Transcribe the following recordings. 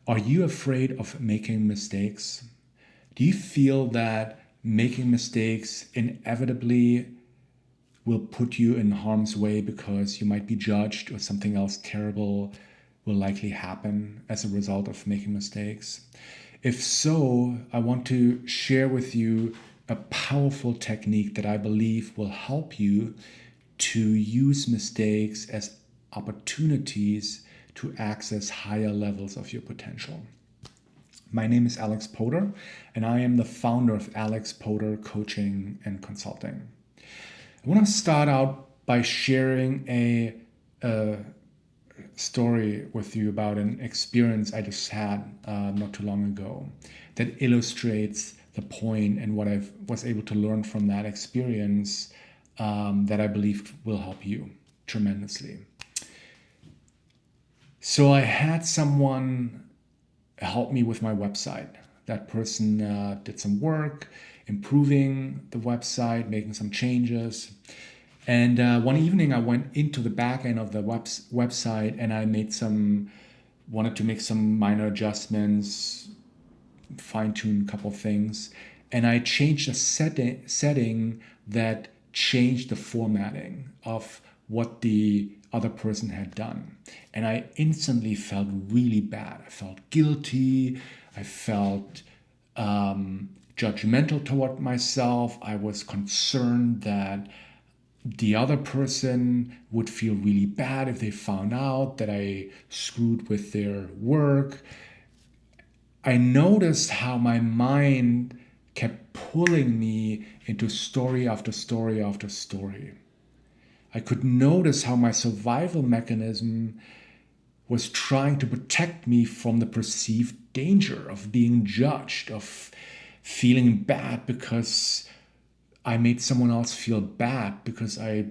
Are you afraid of making mistakes? Do you feel that making mistakes inevitably will put you in harm's way because you might be judged or something else terrible will likely happen as a result of making mistakes? If so, I want to share with you a powerful technique that I believe will help you to use mistakes as opportunities to access higher levels of your potential. My name is Alex Poder, and I am the founder of Alex Poder Coaching and Consulting. I want to start out by sharing a story with you about an experience I just had not too long ago that illustrates the point and what I was able to learn from that experience that I believe will help you tremendously. So I had someone help me with my website. That person did some work, improving the website, making some changes. And one evening I went into the back end of the website and I wanted to make some minor adjustments, fine tune a couple things. And I changed a setting that changed the formatting of what the other person had done. And I instantly felt really bad. I felt guilty. I felt judgmental toward myself. I was concerned that the other person would feel really bad if they found out that I screwed with their work. I noticed how my mind kept pulling me into story after story after story. I could notice how my survival mechanism was trying to protect me from the perceived danger of being judged, of feeling bad because I made someone else feel bad because I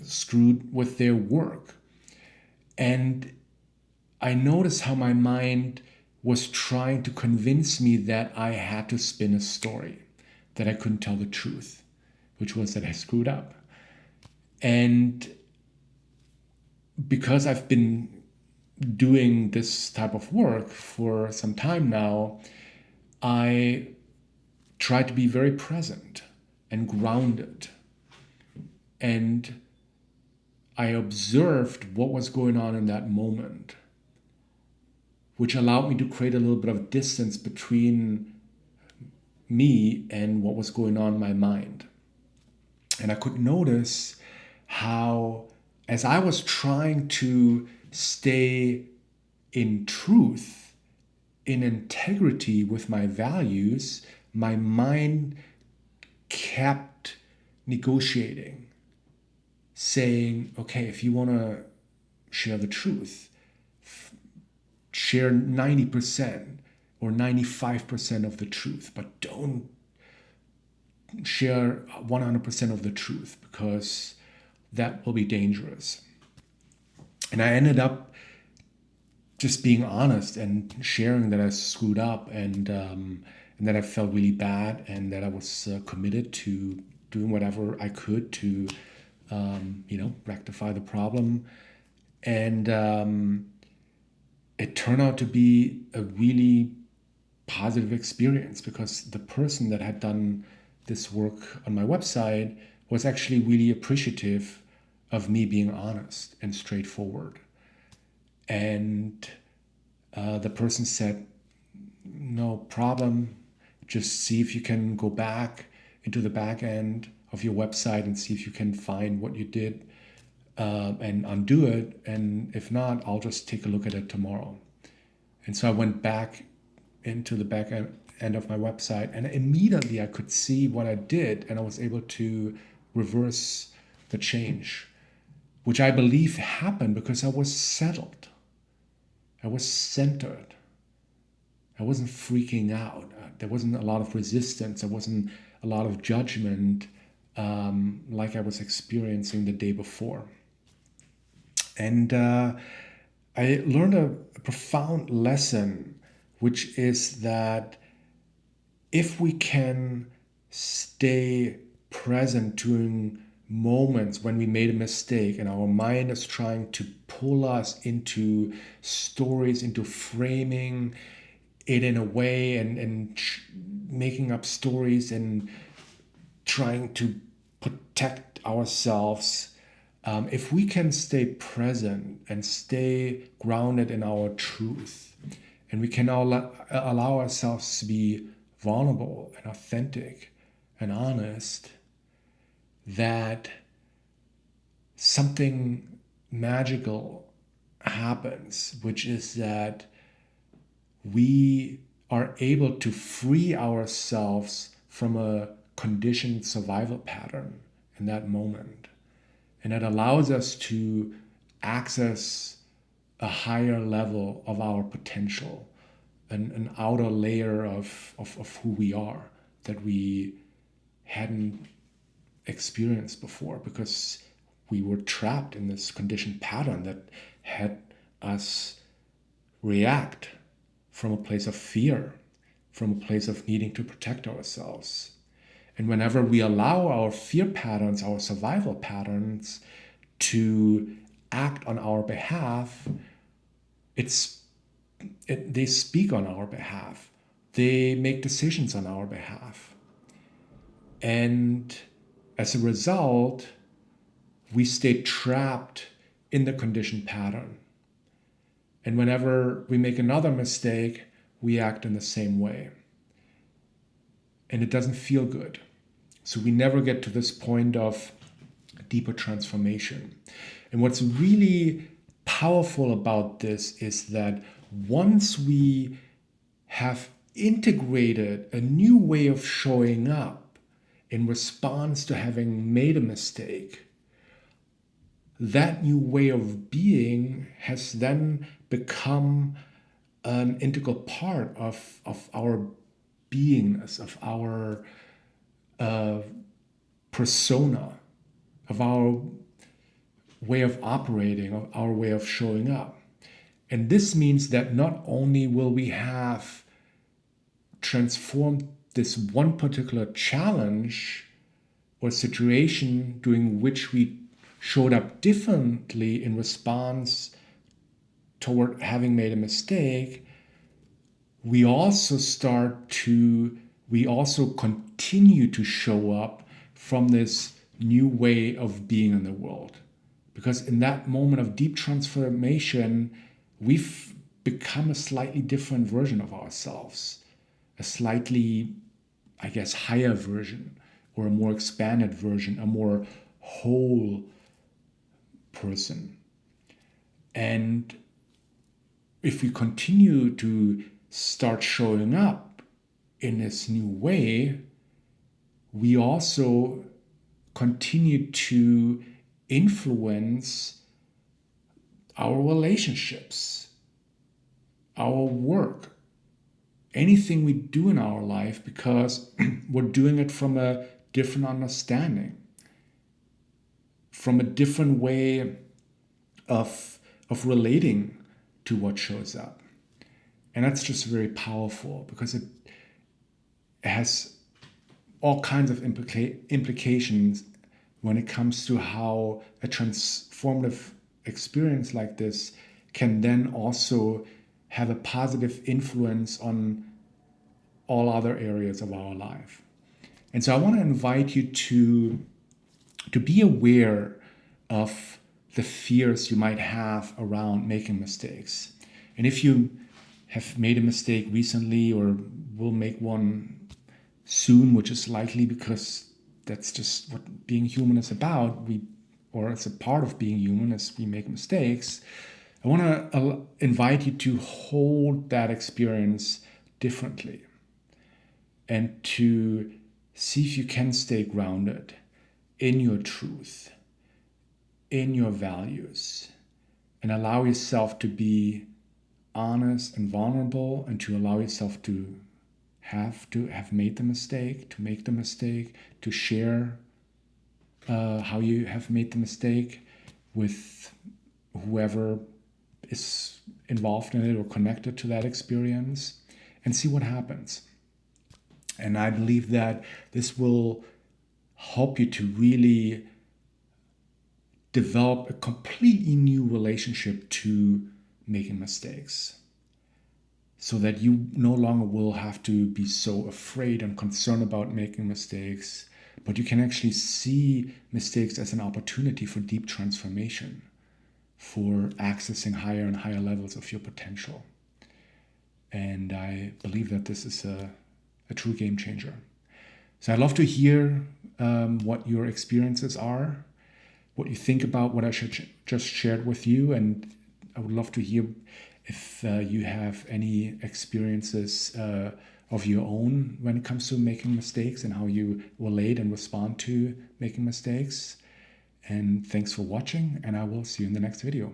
screwed with their work. And I noticed how my mind was trying to convince me that I had to spin a story, that I couldn't tell the truth, which was that I screwed up. And because I've been doing this type of work for some time now, I try to be very present and grounded. And I observed what was going on in that moment, which allowed me to create a little bit of distance between me and what was going on in my mind. And I could notice how, as I was trying to stay in truth, in integrity with my values, my mind kept negotiating, saying, okay, if you want to share the truth, share 90% or 95% of the truth, but don't share 100% of the truth because that will be dangerous. And I ended up just being honest and sharing that I screwed up and that I felt really bad and that I was committed to doing whatever I could to rectify the problem. And it turned out to be a really positive experience because the person that had done this work on my website was actually really appreciative of me being honest and straightforward. And the person said, no problem, just see if you can go back into the back end of your website and see if you can find what you did and undo it. And if not, I'll just take a look at it tomorrow. And so I went back into the back end of my website and immediately I could see what I did and I was able to reverse the change, which I believe happened because I was settled. I was centered. I wasn't freaking out. There wasn't a lot of resistance. There wasn't a lot of judgment like I was experiencing the day before. And I learned a profound lesson, which is that if we can stay present during moments when we made a mistake and our mind is trying to pull us into stories, into framing it in a way, and making up stories and trying to protect ourselves. If we can stay present and stay grounded in our truth, and we can allow ourselves to be vulnerable and authentic and honest, that something magical happens, which is that we are able to free ourselves from a conditioned survival pattern in that moment. And that allows us to access a higher level of our potential, an outer layer of who we are that we hadn't experienced before, because we were trapped in this conditioned pattern that had us react from a place of fear, from a place of needing to protect ourselves. And whenever we allow our fear patterns, our survival patterns, to act on our behalf, they speak on our behalf. They make decisions on our behalf. And as a result, we stay trapped in the conditioned pattern. And whenever we make another mistake, we act in the same way. And it doesn't feel good. So we never get to this point of deeper transformation. And what's really powerful about this is that once we have integrated a new way of showing up in response to having made a mistake, that new way of being has then become an integral part of our beingness, of our persona, of our way of operating, of our way of showing up. And this means that not only will we have transformed this one particular challenge or situation during which we showed up differently in response toward having made a mistake, we also continue to show up from this new way of being in the world. Because in that moment of deep transformation, we've become a slightly different version of ourselves, a slightly, I guess, higher version, or a more expanded version, a more whole person. And if we continue to start showing up in this new way, we also continue to influence our relationships, our work, anything we do in our life, because we're doing it from a different understanding, from a different way of relating to what shows up. And that's just very powerful, because it has all kinds of implications when it comes to how a transformative experience like this can then also have a positive influence on all other areas of our life. And so I want to invite you to be aware of the fears you might have around making mistakes. And if you have made a mistake recently or will make one soon, which is likely because that's just what being human is about, or it's a part of being human, is we make mistakes. I want to invite you to hold that experience differently and to see if you can stay grounded in your truth, in your values, and allow yourself to be honest and vulnerable, and to allow yourself to have made the mistake, to make the mistake, to share how you have made the mistake with whoever is involved in it or connected to that experience, and see what happens. And I believe that this will help you to really develop a completely new relationship to making mistakes, so that you no longer will have to be so afraid and concerned about making mistakes, but you can actually see mistakes as an opportunity for deep transformation, for accessing higher and higher levels of your potential. And I believe that this is a true game changer. So I'd love to hear what your experiences are, what you think about what I just shared with you. And I would love to hear if you have any experiences of your own when it comes to making mistakes and how you relate and respond to making mistakes. And thanks for watching, and I will see you in the next video.